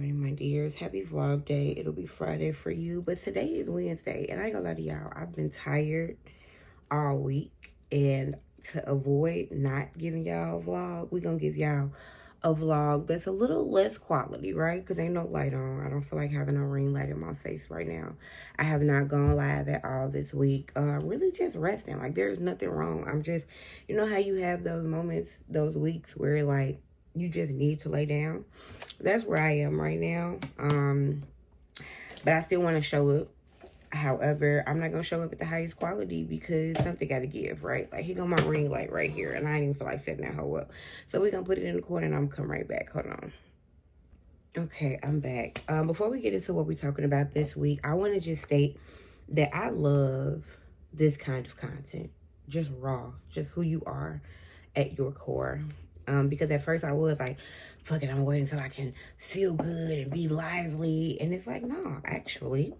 morning, my dears. Happy vlog day. It'll be Friday for you, but today is Wednesday, and I ain't gonna lie to y'all. I've been tired all week, and to avoid not giving y'all a vlog, we're gonna give y'all a vlog that's a little less quality, right? Because ain't no light on. I don't feel like having a ring light in my face right now. I have not gone live at all this week. Really just resting. Like, there's nothing wrong. I'm just, you know how you have those moments, those weeks where, like, you just need to lay down. That's where I am right now. But I still want to show up. However, I'm not going to show up at the highest quality because something got to give, right? Like, here go my ring light right here, and I ain't even feel like setting that hoe up. So we're going to put it in the corner, and I'm going to come right back. Hold on. Okay, I'm back. Before we get into what we're talking about this week, I want to just state that I love this kind of content. Just raw. Just who you are at your core. Because at first I was like, fuck it, I'm waiting until I can feel good and be lively. And it's like, no, actually,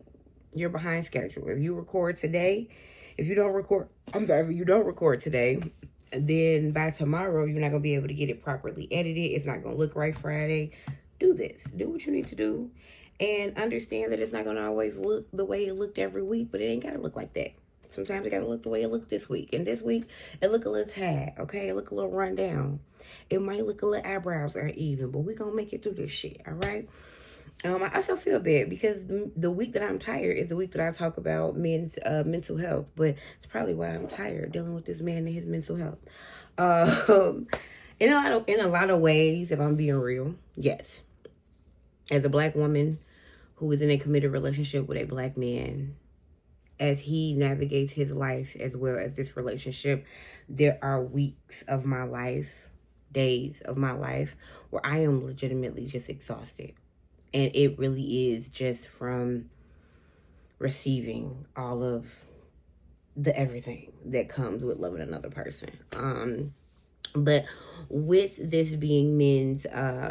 you're behind schedule. If you record today, if you don't record today, then by tomorrow, you're not going to be able to get it properly edited. It's not going to look right Friday. Do this. Do what you need to do. And understand that it's not going to always look the way it looked every week, but it ain't got to look like that. Sometimes it got to look the way it looked this week. And this week, it look a little tad, okay? It look a little run down. It might look a little eyebrows uneven, but we're going to make it through this shit, all right? I also feel bad because the week that I'm tired is the week that I talk about men's mental health. But it's probably why I'm tired, dealing with this man and his mental health. In a lot of ways, if I'm being real, yes. As a black woman who is in a committed relationship with a black man, as he navigates his life as well as this relationship, there are weeks of my life, days of my life, where I am legitimately just exhausted. And it really is just from receiving all of the everything that comes with loving another person. But with this being men's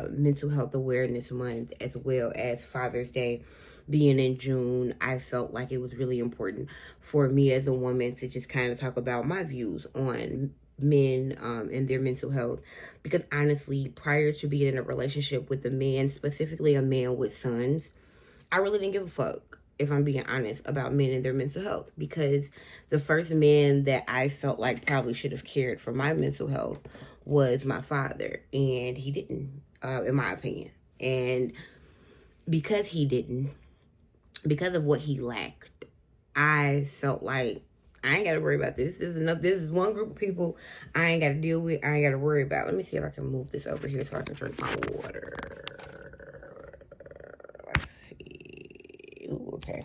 mental health awareness month, as well as Father's Day being in June, I felt like it was really important for me as a woman to just kind of talk about my views on men and their mental health. Because honestly, prior to being in a relationship with a man, specifically a man with sons, I really didn't give a fuck, if I'm being honest, about men and their mental health. Because the first man that I felt like probably should have cared for my mental health was my father. And he didn't, in my opinion. And because he didn't, because of what he lacked, I felt like I ain't got to worry about this. This is one group of people I ain't got to deal with. I ain't got to worry about. Let me see if I can move this over here so I can drink my water. Let's see. Ooh, okay.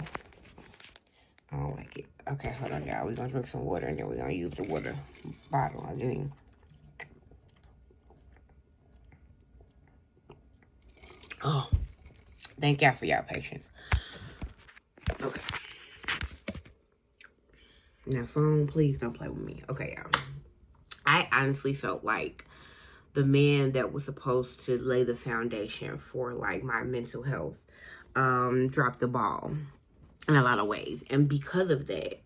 I don't like it. Okay, hold on, y'all. We're going to drink some water, and then we're going to use the water bottle again. Oh, thank y'all for y'all patience. Okay. Now, phone, please don't play with me. Okay, y'all. I honestly felt like the man that was supposed to lay the foundation for, like, my mental health dropped the ball in a lot of ways. And because of that,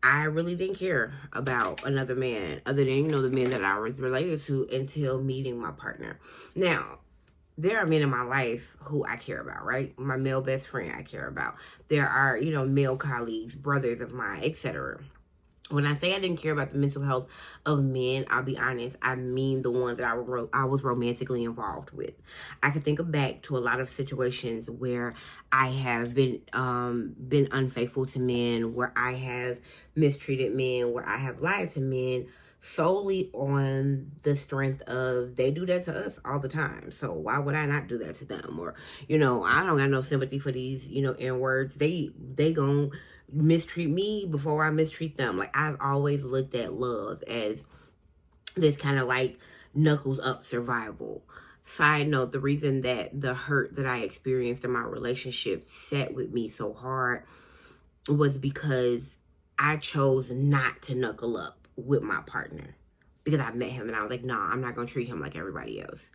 I really didn't care about another man other than, the man that I was related to until meeting my partner. Now, there are men in my life who I care about, right? My male best friend I care about. There are, male colleagues, brothers of mine, etc. When I say I didn't care about the mental health of men, I'll be honest, I mean the ones that I was romantically involved with. I can think back to a lot of situations where I have been unfaithful to men, where I have mistreated men, where I have lied to men, solely on the strength of they do that to us all the time. So why would I not do that to them? Or, I don't got no sympathy for these, N-words. They gon' mistreat me before I mistreat them. Like, I've always looked at love as this kind of like knuckles up survival. Side note, the reason that the hurt that I experienced in my relationship sat with me so hard was because I chose not to knuckle up with my partner, because I met him and I was like, nah, I'm not going to treat him like everybody else.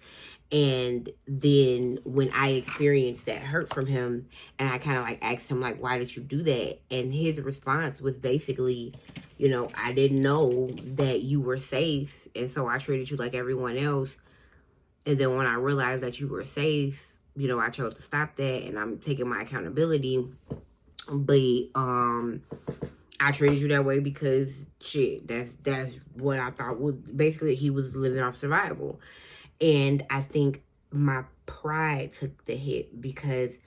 And then when I experienced that hurt from him, and I kind of like asked him, like, why did you do that? And his response was basically, I didn't know that you were safe, and so I treated you like everyone else. And then when I realized that you were safe, you know, I chose to stop that, and I'm taking my accountability. But I treated you that way because shit, that's what I thought was basically he was living off survival. And I think my pride took the hit because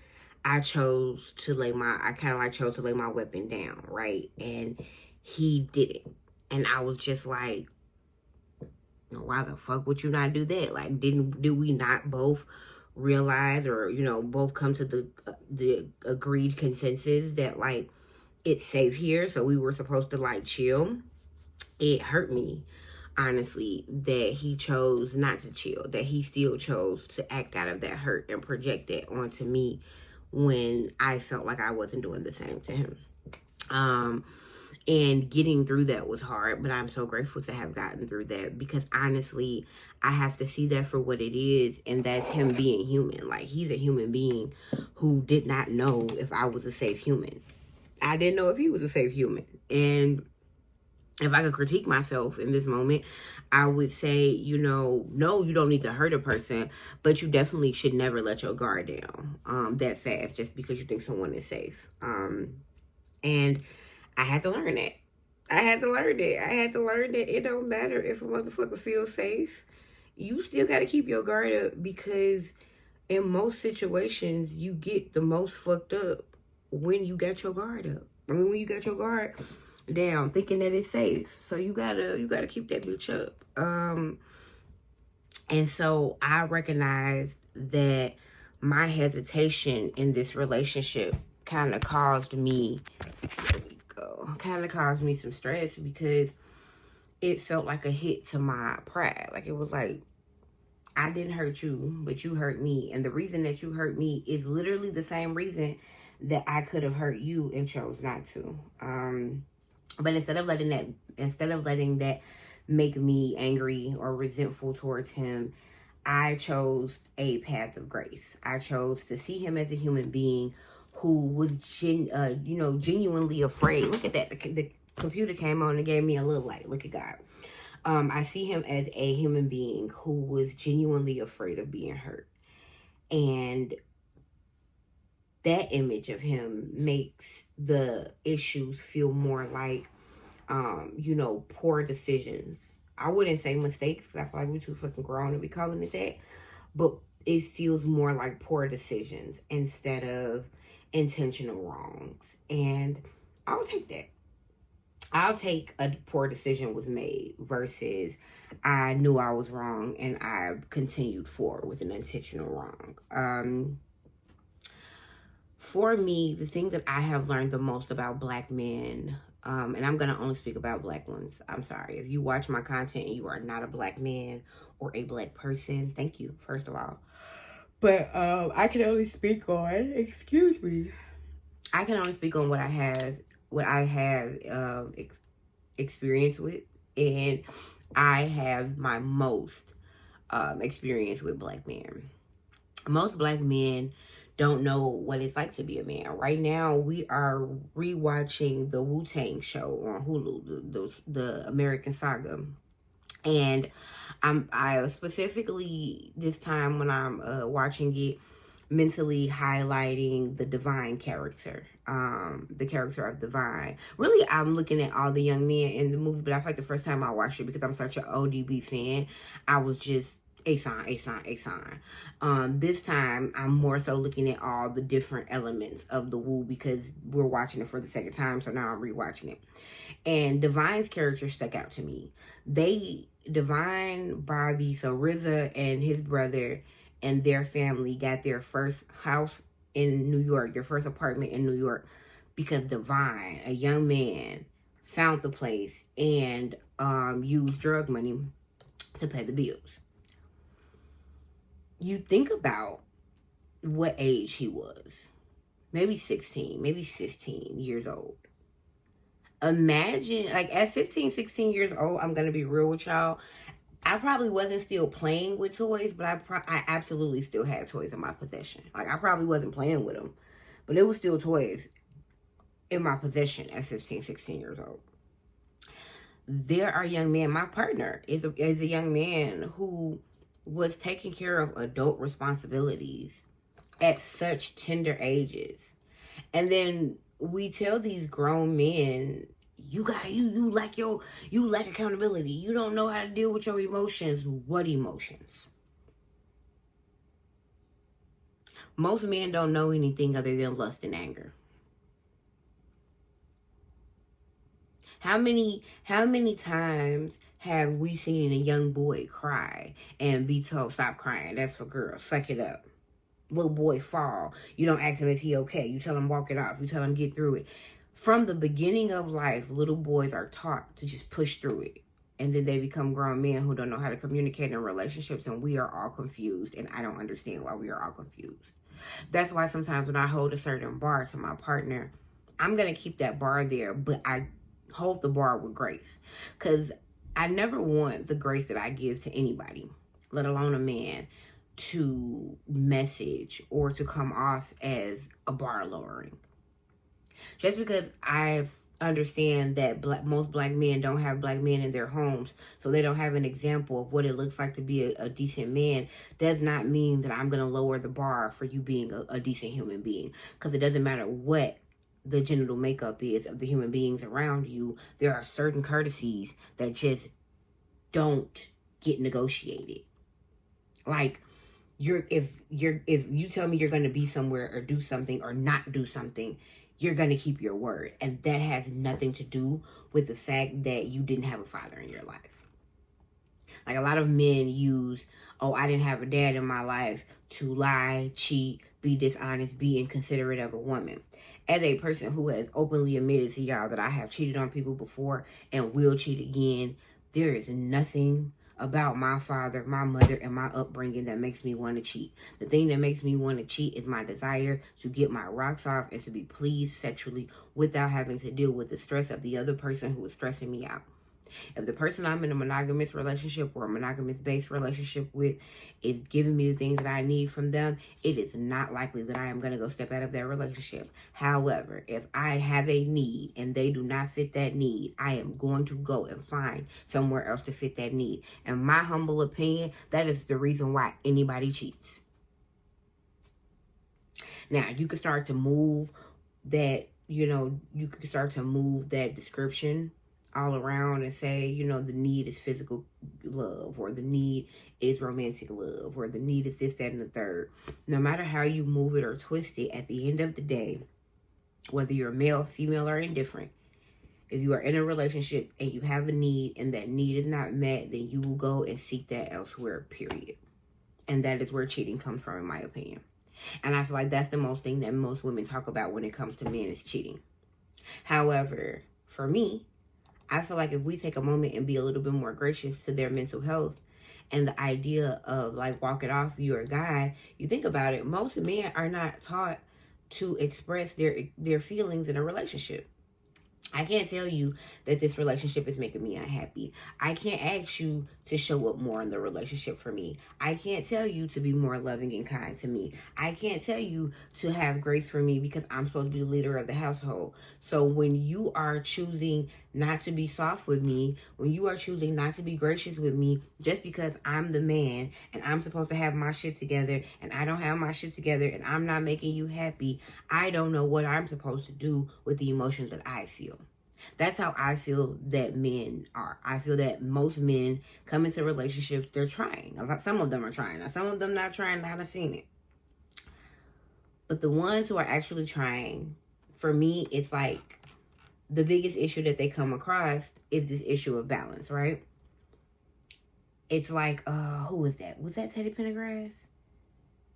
I kind of like chose to lay my weapon down, right? And he didn't. And I was just like, why the fuck would you not do that? Like, did we not both realize, or, you know, both come to the agreed consensus that, like, it's safe here, so we were supposed to, like, chill? It hurt me, honestly, that he chose not to chill, that he still chose to act out of that hurt and project it onto me when I felt like I wasn't doing the same to him. And getting through that was hard, but I'm so grateful to have gotten through that, because honestly, I have to see that for what it is, and that's him being human. Like, he's a human being who did not know if I was a safe human. I didn't know if he was a safe human. And if I could critique myself in this moment, I would say, you know, no, you don't need to hurt a person, but you definitely should never let your guard down that fast just because you think someone is safe. And I had to learn that. I had to learn that it don't matter if a motherfucker feels safe. You still got to keep your guard up, because in most situations, you get the most fucked up when you got your guard up. I mean, when you got your guard down, thinking that it's safe. So you gotta keep that bitch up. And so I recognized that my hesitation in this relationship kind of caused me some stress, because it felt like a hit to my pride. Like, it was like, I didn't hurt you, but you hurt me. And the reason that you hurt me is literally the same reason that I could have hurt you and chose not to. But instead of letting that make me angry or resentful towards him, I chose a path of grace. I chose to see him as a human being who was genuinely afraid. Look at that. The computer came on and gave me a little light. Look at God. I see him as a human being who was genuinely afraid of being hurt. And that image of him makes the issues feel more like, poor decisions. I wouldn't say mistakes, because I feel like we're too fucking grown to be calling it that. But it feels more like poor decisions instead of intentional wrongs. And I'll take that. I'll take a poor decision was made versus I knew I was wrong and I continued forward with an intentional wrong. For me, the thing that I have learned the most about Black men, and I'm going to only speak about Black ones. I'm sorry. If you watch my content and you are not a Black man or a Black person, thank you, first of all. But I can only speak on, I can only speak on what I have experience with. And I have my most experience with Black men. Most Black men don't know what it's like to be a man. Right now, we are rewatching the Wu-Tang show on Hulu, the American Saga. And I specifically, this time when I'm watching it, mentally highlighting the Divine character, the character of Divine. Really, I'm looking at all the young men in the movie, but I feel like the first time I watched it, because I'm such an ODB fan, I was just a sign. This time, I'm more so looking at all the different elements of the Wu, because we're watching it for the second time, so now I'm rewatching it. And Divine's character stuck out to me. Divine, Bobby, so RZA and his brother and their family got their first house in New York, their first apartment in New York, because Divine, a young man, found the place and used drug money to pay the bills. You think about what age he was. Maybe 16, maybe 15 years old. Imagine, like, at 15, 16 years old, I'm going to be real with y'all, I probably wasn't still playing with toys, but I absolutely still had toys in my possession. Like, I probably wasn't playing with them, but it was still toys in my possession at 15, 16 years old. There are young men, my partner is a young man who was taking care of adult responsibilities at such tender ages. And then we tell these grown men, you lack accountability. You don't know how to deal with your emotions. What emotions? Most men don't know anything other than lust and anger. How many times have we seen a young boy cry and be told, stop crying, that's for girls, suck it up? Little boy fall, you don't ask him if he okay, you tell him walk it off, you tell him get through it. From the beginning of life, little boys are taught to just push through it. And then they become grown men who don't know how to communicate in relationships, and we are all confused, and I don't understand why we are all confused. That's why sometimes when I hold a certain bar to my partner, I'm going to keep that bar there, but I hold the bar with grace. Because I never want the grace that I give to anybody, let alone a man, to message or to come off as a bar lowering. Just because I understand that most black men don't have black men in their homes, so they don't have an example of what it looks like to be a decent man, does not mean that I'm going to lower the bar for you being a decent human being. Because it doesn't matter what the genital makeup is of the human beings around you, there are certain courtesies that just don't get negotiated. Like, if you tell me you're going to be somewhere or do something or not do something, you're going to keep your word. And that has nothing to do with the fact that you didn't have a father in your life. Like, a lot of men use, oh, I didn't have a dad in my life, to lie, cheat, be dishonest, be inconsiderate of a woman. As a person who has openly admitted to y'all that I have cheated on people before and will cheat again, there is nothing about my father, my mother, and my upbringing that makes me want to cheat. The thing that makes me want to cheat is my desire to get my rocks off and to be pleased sexually without having to deal with the stress of the other person who is stressing me out. If the person I'm in a monogamous relationship or a monogamous based relationship with is giving me the things that I need from them, it is not likely that I am going to go step out of that relationship. However, if I have a need and they do not fit that need, I am going to go and find somewhere else to fit that need. In my humble opinion, that is the reason why anybody cheats. Now, you can start to move that, you can start to move that description all around and say, the need is physical love, or the need is romantic love, or the need is this, that, and the third. No matter how you move it or twist it, at the end of the day, whether you're male, female, or indifferent, if you are in a relationship and you have a need and that need is not met, then you will go and seek that elsewhere, period. And that is where cheating comes from, in my opinion. And I feel like that's the most thing that most women talk about when it comes to men, is cheating. However, for me, I feel like if we take a moment and be a little bit more gracious to their mental health and the idea of like walk it off, you're a guy, you think about it, most men are not taught to express their feelings in a relationship. I can't tell you that this relationship is making me unhappy. I can't ask you to show up more in the relationship for me. I can't tell you to be more loving and kind to me. I can't tell you to have grace for me because I'm supposed to be the leader of the household. So when you are choosing not to be soft with me, when you are choosing not to be gracious with me, just because I'm the man and I'm supposed to have my shit together and I don't have my shit together and I'm not making you happy, I don't know what I'm supposed to do with the emotions that I feel. That's how I feel that men are. I feel that most men come into relationships, they're trying. Some of them are trying. Now, some of them not trying, I haven't seen it. But the ones who are actually trying, for me, it's like the biggest issue that they come across is this issue of balance, right? It's like, who was that? Was that Teddy Pendergrass?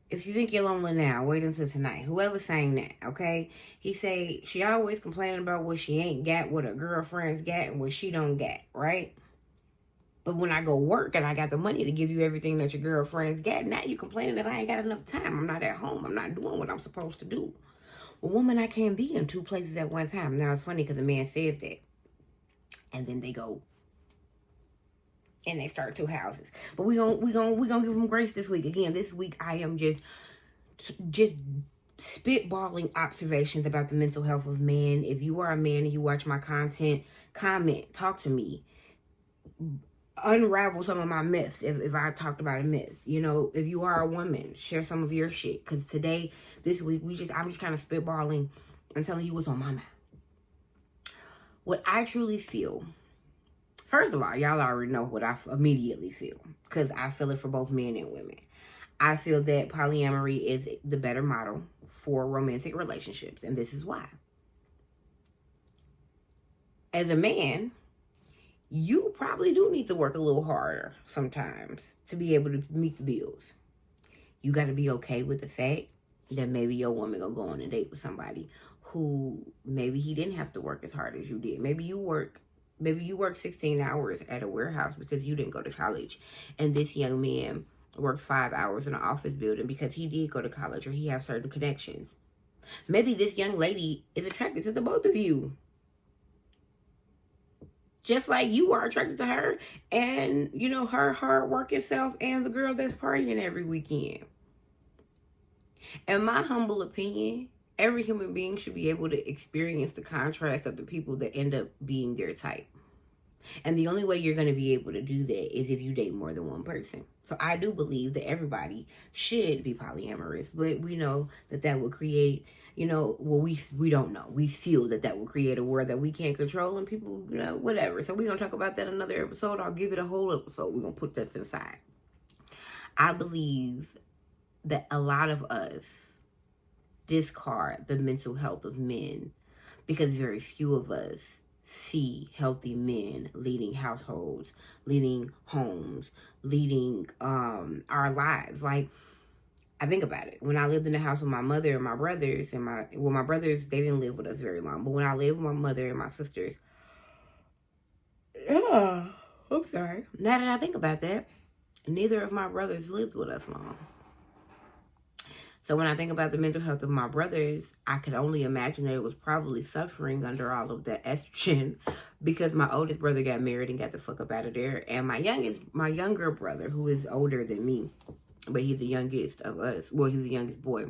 If you think you're lonely now, wait until tonight. Whoever sang that, okay? He say, she always complaining about what she ain't got, what her girlfriends got, and what she don't got, right? But when I go work and I got the money to give you everything that your girlfriends got, now you complaining that I ain't got enough time. I'm not at home. I'm not doing what I'm supposed to do. Well, woman, I can't be in two places at one time. Now, it's funny because the man says that. And then they go and they start two houses. But we gonna give them grace this week. Again, this week I am just spitballing observations about the mental health of men. If you are a man and you watch my content, comment, talk to me. unravel some of my myths if I talked about a myth. You know, if you are a woman, share some of your shit. Because today, this week, I'm just kind of spitballing and telling you what's on my mind. What I truly feel, first of all, y'all already know what I immediately feel. Because I feel it for both men and women. I feel that polyamory is the better model for romantic relationships. And this is why. As a man, you probably do need to work a little harder sometimes to be able to meet the bills. You got to be okay with the fact that maybe your woman gonna go on a date with somebody who maybe he didn't have to work as hard as you did. Maybe you work 16 hours at a warehouse because you didn't go to college, and this young man works 5 hours in an office building because he did go to college or he has certain connections. Maybe this young lady is attracted to the both of you, just like you are attracted to her and, you know, her hard working self and the girl that's partying every weekend. In my humble opinion, every human being should be able to experience the contrast of the people that end up being their type. And the only way you're going to be able to do that is if you date more than one person. So I do believe that everybody should be polyamorous, but we know that will create, you know, well, we don't know. We feel that will create a world that we can't control, and people, you know, whatever. So we're going to talk about that another episode. I'll give it a whole episode. We're going to put that to the side. I believe that a lot of us discard the mental health of men because very few of us see healthy men leading households, leading homes, leading our lives. Like, I think about it. When I lived in the house with my mother and my brothers, and my brothers, they didn't live with us very long, but when I lived with my mother and my sisters, I'm sorry. Now that I think about that, neither of my brothers lived with us long. So when I think about the mental health of my brothers, I could only imagine that it was probably suffering under all of that estrogen, because my oldest brother got married and got the fuck up out of there. And my younger brother, who is older than me, but he's the youngest of us. Well, he's the youngest boy.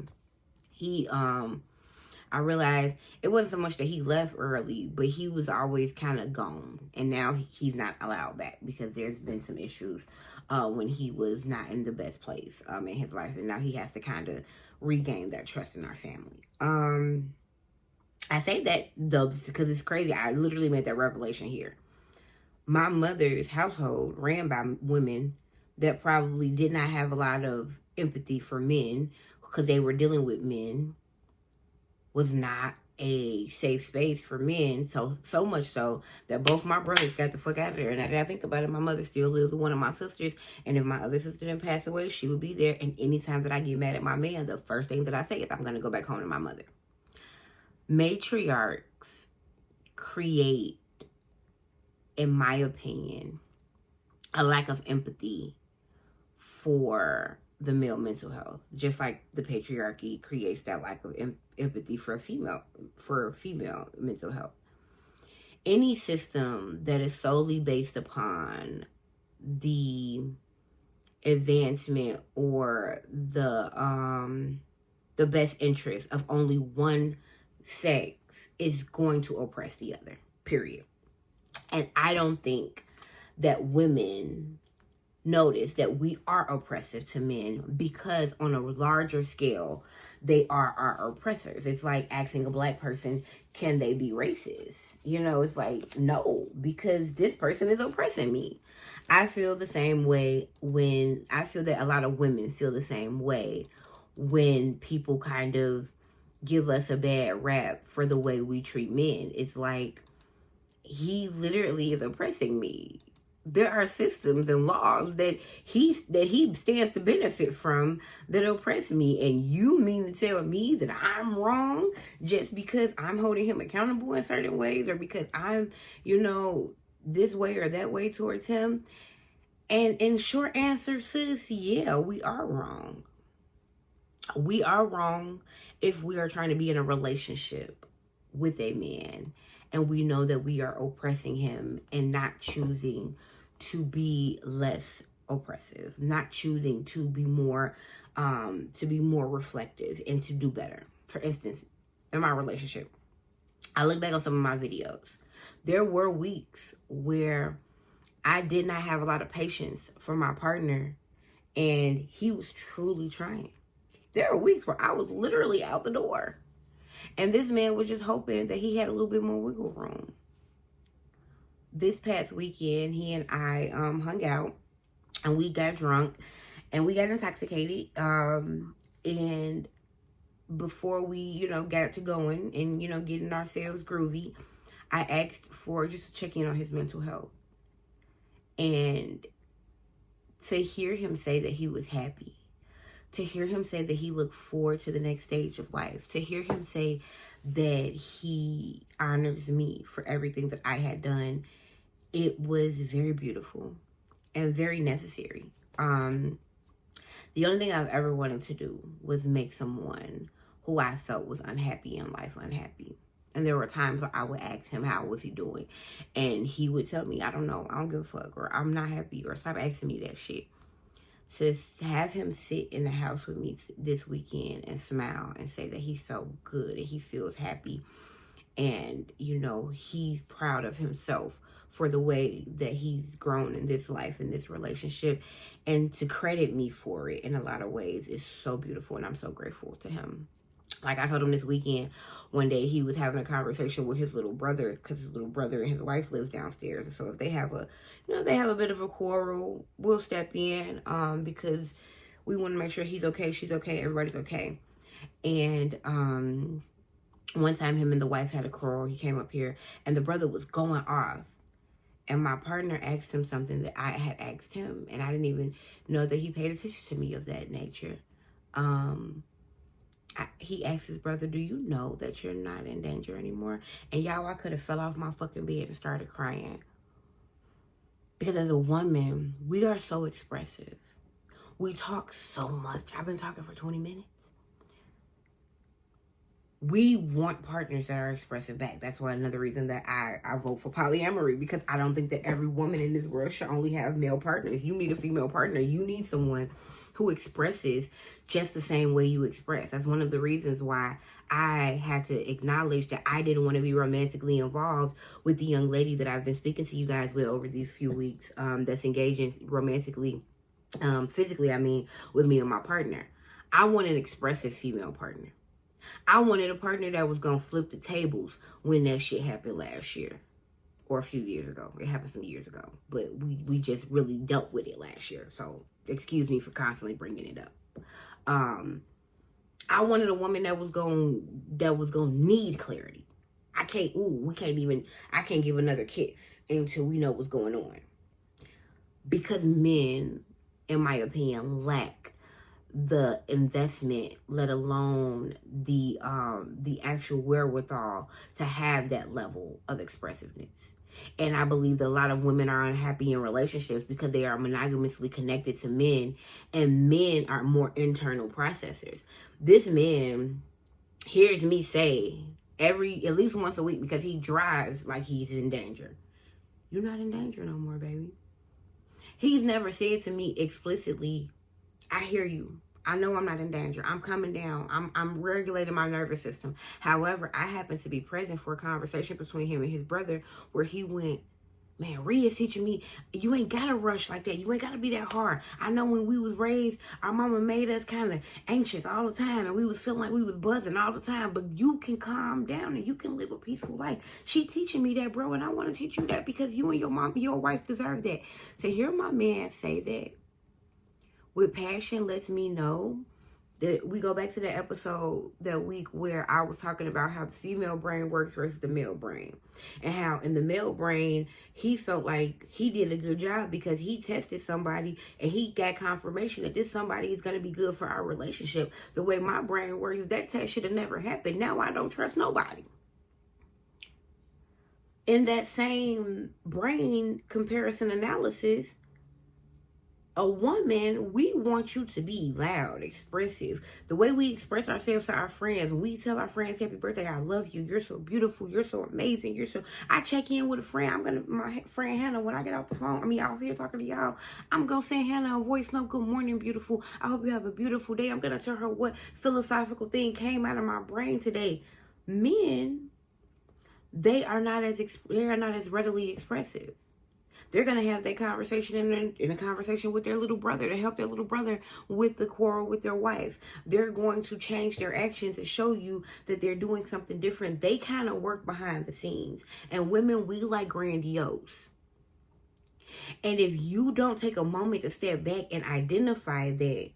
I realized it wasn't so much that he left early, but he was always kind of gone. And now he's not allowed back because there's been some issues when he was not in the best place in his life. And now he has to kind of regain that trust in our family. I say that, though, because it's crazy. I literally made that revelation here. My mother's household ran by women that probably did not have a lot of empathy for men because they were dealing with men. Was not a safe space for men, so much so that both my brothers got the fuck out of there. And now that I think about it, my mother still lives with one of my sisters, and if my other sister didn't pass away, she would be there. And anytime that I get mad at my man, the first thing that I say is I'm gonna go back home to my mother. Matriarchs create, in my opinion, a lack of empathy for the male mental health, just like the patriarchy creates that lack of empathy for female mental health. Any system that is solely based upon the advancement or the best interest of only one sex is going to oppress the other, period. And I don't think that women notice that we are oppressive to men, because on a larger scale, they are our oppressors. It's like asking a black person, can they be racist? You know, it's like, no, because this person is oppressing me. I feel the same way I feel that a lot of women feel the same way when people kind of give us a bad rap for the way we treat men. It's like, he literally is oppressing me. There are systems and laws that he stands to benefit from that oppress me, and you mean to tell me that I'm wrong just because I'm holding him accountable in certain ways, or because I'm, you know, this way or that way towards him? And in short answer, sis, yeah, we are wrong. We are wrong if we are trying to be in a relationship with a man and we know that we are oppressing him and not choosing to be less oppressive, not choosing to be more reflective and to do better. For instance, in my relationship, I look back on some of my videos. There were weeks where I did not have a lot of patience for my partner, and he was truly trying. There were weeks where I was literally out the door, and this man was just hoping that he had a little bit more wiggle room. This past weekend, he and I hung out, and we got drunk, and we got intoxicated, and before we, got to going and, getting ourselves groovy, I asked for just a check-in on his mental health. And to hear him say that he was happy, to hear him say that he looked forward to the next stage of life, to hear him say that he honors me for everything that I had done, it was very beautiful and very necessary. The only thing I've ever wanted to do was make someone who I felt was unhappy in life unhappy. And there were times where I would ask him, how was he doing? And he would tell me, I don't know, I don't give a fuck, or I'm not happy, or stop asking me that shit. To have him sit in the house with me this weekend and smile and say that he felt good and he feels happy, and, he's proud of himself for the way that he's grown in this life, in this relationship, and to credit me for it in a lot of ways is so beautiful, and I'm so grateful to him. Like I told him this weekend, one day he was having a conversation with his little brother, because his little brother and his wife lives downstairs. And so if they have a bit of a quarrel, we'll step in, because we want to make sure he's okay, she's okay, everybody's okay. And one time him and the wife had a quarrel. He came up here and the brother was going off. And my partner asked him something that I had asked him, and I didn't even know that he paid attention to me of that nature. He asked his brother, do you know that you're not in danger anymore? And y'all, I could have fell off my fucking bed and started crying. Because as a woman, we are so expressive. We talk so much. I've been talking for 20 minutes. We want partners that are expressive back. That's why another reason that I vote for polyamory, because I don't think that every woman in this world should only have male partners. You need a female partner. You need someone who expresses just the same way you express. That's one of the reasons why I had to acknowledge that I didn't want to be romantically involved with the young lady that I've been speaking to you guys with over these few weeks, that's engaging romantically, physically, with me and my partner. I want an expressive female partner. I wanted a partner that was going to flip the tables when that shit happened last year. Or a few years ago. It happened some years ago. But we just really dealt with it last year. So, excuse me for constantly bringing it up. I wanted a woman that was going to need clarity. I can't give another kiss until we know what's going on. Because men, in my opinion, lack the investment, let alone the actual wherewithal to have that level of expressiveness. And I believe that a lot of women are unhappy in relationships because they are monogamously connected to men, and men are more internal processors. This man hears me say at least once a week, because he drives like he's in danger, you're not in danger no more, baby. He's never said to me explicitly, I hear you. I know I'm not in danger. I'm coming down. I'm regulating my nervous system. However, I happened to be present for a conversation between him and his brother where he went, man, Rhea's teaching me, you ain't got to rush like that. You ain't got to be that hard. I know when we was raised, our mama made us kind of anxious all the time, and we was feeling like we was buzzing all the time, but you can calm down and you can live a peaceful life. She teaching me that, bro, and I want to teach you that because you and your wife deserve that. To hear my man say that with passion lets me know that we go back to the episode that week where I was talking about how the female brain works versus the male brain, and how in the male brain, he felt like he did a good job because he tested somebody and he got confirmation that this somebody is going to be good for our relationship. The way my brain works, that test should have never happened. Now I don't trust nobody. In that same brain comparison analysis, a woman, we want you to be loud, expressive. The way we express ourselves to our friends, when we tell our friends, happy birthday, I love you, you're so beautiful, you're so amazing, I check in with a friend, my friend Hannah, when I get off the phone, out here talking to y'all, I'm going to send Hannah a voice note, good morning, beautiful, I hope you have a beautiful day. I'm going to tell her what philosophical thing came out of my brain today. Men, they are not as readily expressive. They're going to have that conversation in a conversation with their little brother to help their little brother with the quarrel with their wife. They're going to change their actions to show you that they're doing something different. They kind of work behind the scenes. And women, we like grandiose. And if you don't take a moment to step back and identify that,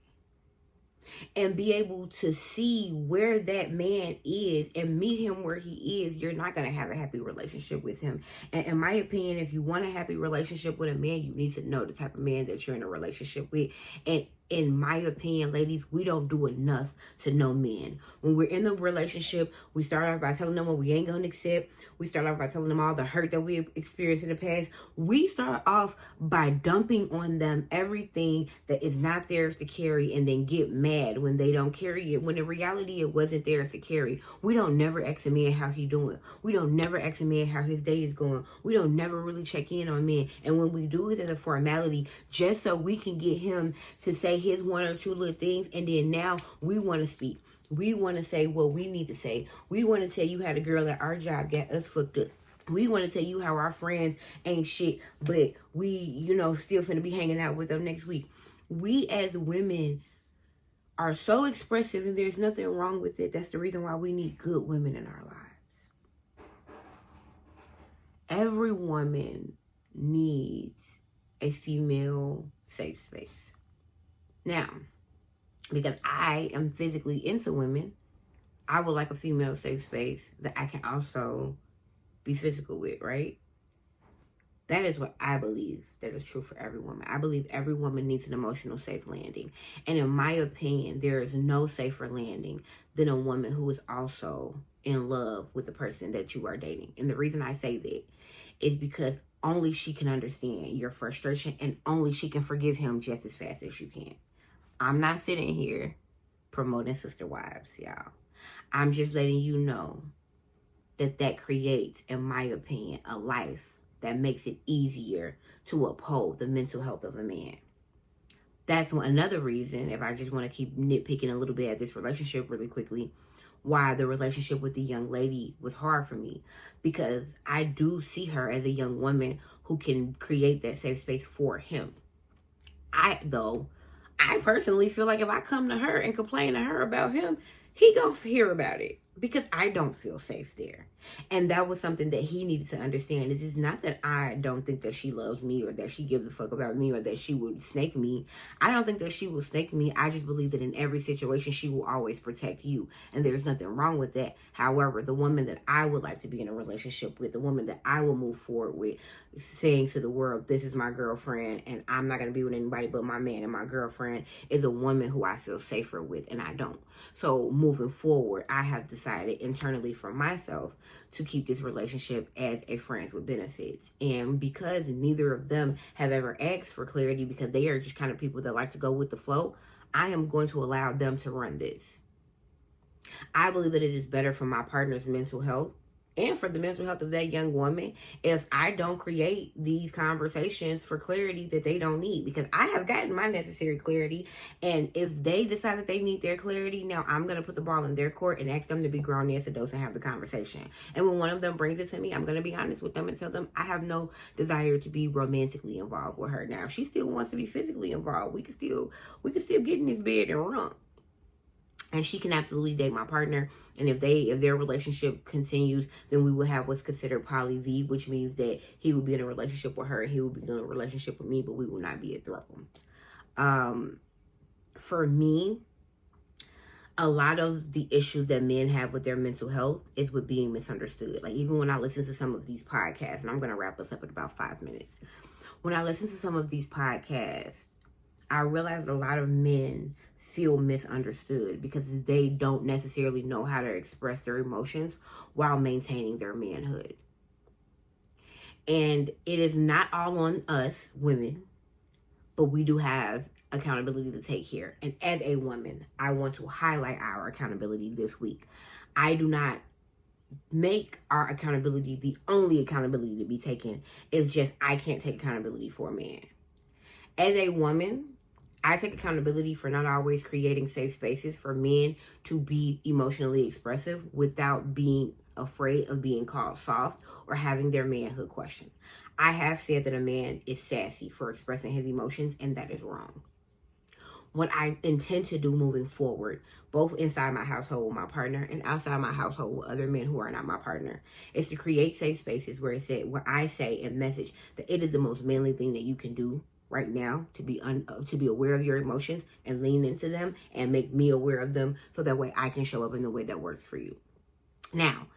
and be able to see where that man is and meet him where he is, you're not going to have a happy relationship with him. And in my opinion, if you want a happy relationship with a man, you need to know the type of man that you're in a relationship with. And in my opinion, ladies, we don't do enough to know men. When we're in the relationship, we start off by telling them what we ain't going to accept. We start off by telling them all the hurt that we experienced in the past. We start off by dumping on them everything that is not theirs to carry, and then get mad when they don't carry it, when in reality it wasn't theirs to carry. We don't never ask a man how he doing. We don't never ask a man how his day is going. We don't never really check in on men. And when we do it as a formality, just so we can get him to say his one or two little things, and then now we want to speak. We want to say what we need to say. We want to tell you how the girl at our job got us fucked up. We want to tell you how our friends ain't shit, but we, still finna be hanging out with them next week. We as women are so expressive, and there's nothing wrong with it. That's the reason why we need good women in our lives. Every woman needs a female safe space. Now, because I am physically into women, I would like a female safe space that I can also be physical with, right? That is what I believe that is true for every woman. I believe every woman needs an emotional safe landing. And in my opinion, there is no safer landing than a woman who is also in love with the person that you are dating. And the reason I say that is because only she can understand your frustration, and only she can forgive him just as fast as you can. I'm not sitting here promoting sister wives, y'all. I'm just letting you know that creates, in my opinion, a life that makes it easier to uphold the mental health of a man. That's another reason, if I just want to keep nitpicking a little bit at this relationship really quickly, why the relationship with the young lady was hard for me. Because I do see her as a young woman who can create that safe space for him. I personally feel like if I come to her and complain to her about him, he gonna hear about it, because I don't feel safe there. And that was something that he needed to understand. It's not that I don't think that she loves me, or that she gives a fuck about me, or that she would snake me. I don't think that she will snake me. I just believe that in every situation, she will always protect you. And there's nothing wrong with that. However, the woman that I would like to be in a relationship with, the woman that I will move forward with, saying to the world, this is my girlfriend, and I'm not going to be with anybody but my man and my girlfriend, is a woman who I feel safer with, and I don't. So moving forward, I have decided internally for myself to keep this relationship as a friends with benefits. And because neither of them have ever asked for clarity, because they are just kind of people that like to go with the flow, I am going to allow them to run this. I believe that it is better for my partner's mental health and for the mental health of that young woman if I don't create these conversations for clarity that they don't need, because I have gotten my necessary clarity. And if they decide that they need their clarity, now I'm going to put the ball in their court and ask them to be grown ass adults and have the conversation. And when one of them brings it to me, I'm going to be honest with them and tell them I have no desire to be romantically involved with her. Now, if she still wants to be physically involved, we can still get in this bed and run. And she can absolutely date my partner. And if their relationship continues, then we will have what's considered poly V, which means that he will be in a relationship with her, and he will be in a relationship with me, but we will not be a throuple. For me, a lot of the issues that men have with their mental health is with being misunderstood. Like, even when I listen to some of these podcasts, and I'm going to wrap this up in about 5 minutes. When I listen to some of these podcasts, I realize a lot of men feel misunderstood because they don't necessarily know how to express their emotions while maintaining their manhood. And it is not all on us women, but we do have accountability to take here. And as a woman, I want to highlight our accountability this week. I do not make our accountability the only accountability to be taken. It's just I can't take accountability for a man. As a woman, I take accountability for not always creating safe spaces for men to be emotionally expressive without being afraid of being called soft or having their manhood questioned. I have said that a man is sassy for expressing his emotions, and that is wrong. What I intend to do moving forward, both inside my household with my partner and outside my household with other men who are not my partner, is to create safe spaces where I say and message that it is the most manly thing that you can do right now to be aware of your emotions and lean into them and make me aware of them, so that way I can show up in the way that works for you. Now,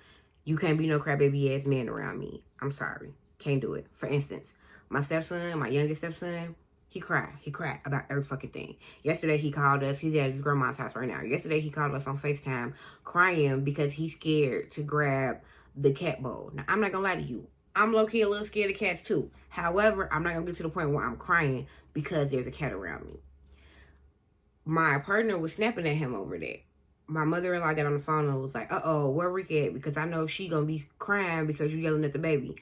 you can't be no crybaby ass man around me. I'm sorry. Can't do it. For instance, my stepson, my youngest stepson, he cried. He cried about every fucking thing. Yesterday he called us. He's at his grandma's house right now. Yesterday he called us on FaceTime crying because he's scared to grab the cat bowl. Now, I'm not going to lie to you. I'm low-key a little scared of cats too. However, I'm not going to get to the point where I'm crying because there's a cat around me. My partner was snapping at him over that. My mother-in-law got on the phone and was like, uh-oh, where Rick at? Because I know she going to be crying because you yelling at the baby.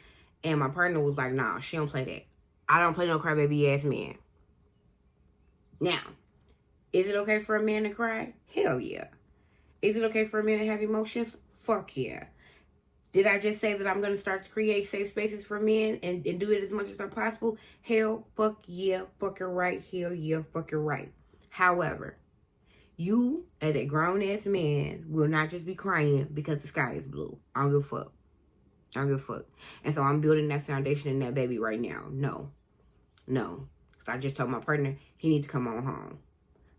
And my partner was like, nah, she don't play that. I don't play no crybaby ass man. Now, is it okay for a man to cry? Hell yeah. Is it okay for a man to have emotions? Fuck yeah. Did I just say that I'm going to start to create safe spaces for men and do it as much as possible? Hell, fuck yeah, fuck you're right. Hell yeah, fuck you're right. However, you, as a grown-ass man, will not just be crying because the sky is blue. I don't give a fuck. I don't give a fuck. And so I'm building that foundation in that baby right now. No. I just told my partner he need to come on home.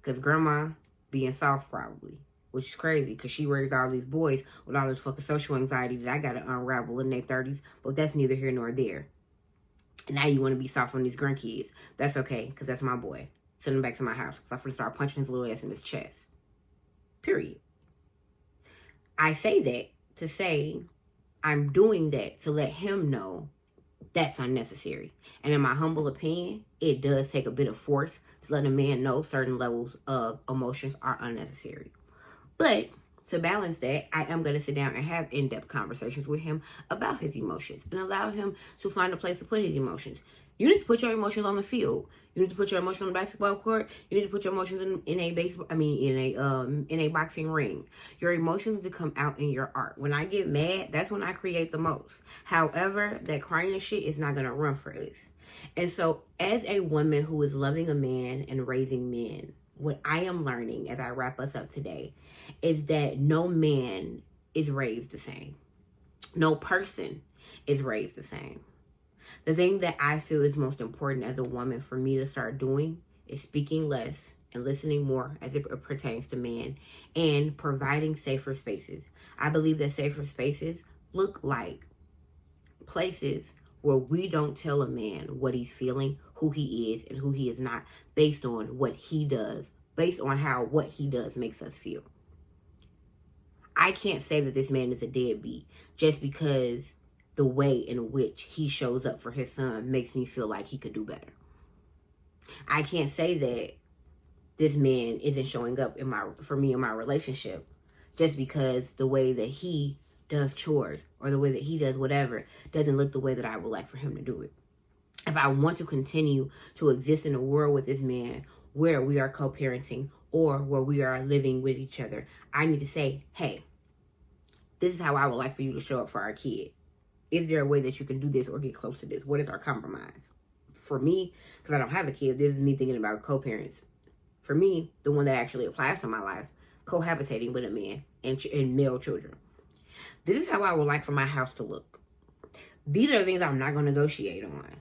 Because grandma being soft probably. Which is crazy because she raised all these boys with all this fucking social anxiety that I got to unravel in their 30s. But that's neither here nor there. And now you want to be soft on these grandkids. That's okay because that's my boy. Send him back to my house because I'm going to start punching his little ass in his chest. Period. I say that to say I'm doing that to let him know that's unnecessary. And in my humble opinion, it does take a bit of force to let a man know certain levels of emotions are unnecessary. But to balance that, I am going to sit down and have in-depth conversations with him about his emotions and allow him to find a place to put his emotions. You need to put your emotions on the field. You need to put your emotions on the basketball court. You need to put your emotions in a boxing ring. Your emotions need to come out in your art. When I get mad, that's when I create the most. However, that crying shit is not gonna run for us. And so, as a woman who is loving a man and raising men, what I am learning as I wrap us up today is that no man is raised the same. No person is raised the same. The thing that I feel is most important as a woman for me to start doing is speaking less and listening more as it pertains to men and providing safer spaces. I believe that safer spaces look like places where we don't tell a man what he's feeling, who he is, and who he is not based on what he does, based on how what he does makes us feel. I can't say that this man is a deadbeat just because the way in which he shows up for his son makes me feel like he could do better. I can't say that this man isn't showing up for me in my relationship just because the way that he does chores or the way that he does whatever doesn't look the way that I would like for him to do it. If I want to continue to exist in a world with this man where we are co-parenting or where we are living with each other, I need to say, hey, this is how I would like for you to show up for our kid. Is there a way that you can do this or get close to this? What is our compromise? For me, because I don't have a kid, this is me thinking about co-parents. For me, the one that actually applies to my life, cohabitating with a man and male children. This is how I would like for my house to look. These are the things I'm not going to negotiate on.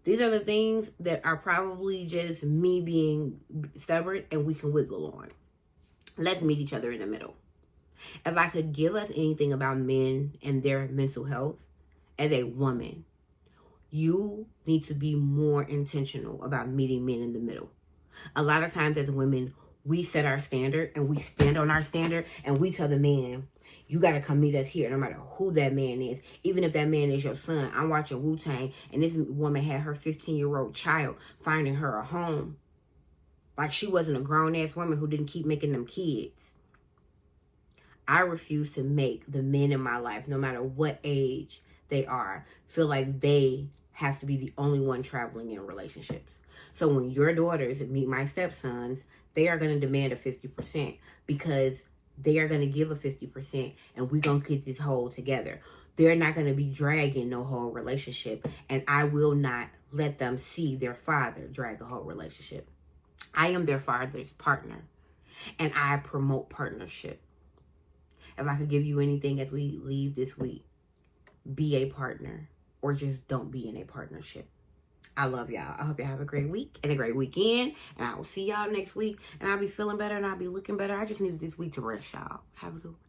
These are the things that are probably just me being stubborn and we can wiggle on. Let's meet each other in the middle. If I could give us anything about men and their mental health, as a woman, you need to be more intentional about meeting men in the middle. A lot of times as women, we set our standard and we stand on our standard and we tell the man, you got to come meet us here no matter who that man is. Even if that man is your son. I'm watching Wu-Tang and this woman had her 15-year-old child finding her a home. Like she wasn't a grown-ass woman who didn't keep making them kids. I refuse to make the men in my life, no matter what age they are, feel like they have to be the only one traveling in relationships. So when your daughters meet my stepsons, they are going to demand a 50% because They are going to give a 50% and we're going to get this whole together. They're not going to be dragging no whole relationship. And I will not let them see their father drag a whole relationship. I am their father's partner. And I promote partnership. If I could give you anything as we leave this week, be a partner or just don't be in a partnership. I love y'all. I hope y'all have a great week and a great weekend. And I will see y'all next week. And I'll be feeling better and I'll be looking better. I just needed this week to rest, y'all. Have a good one.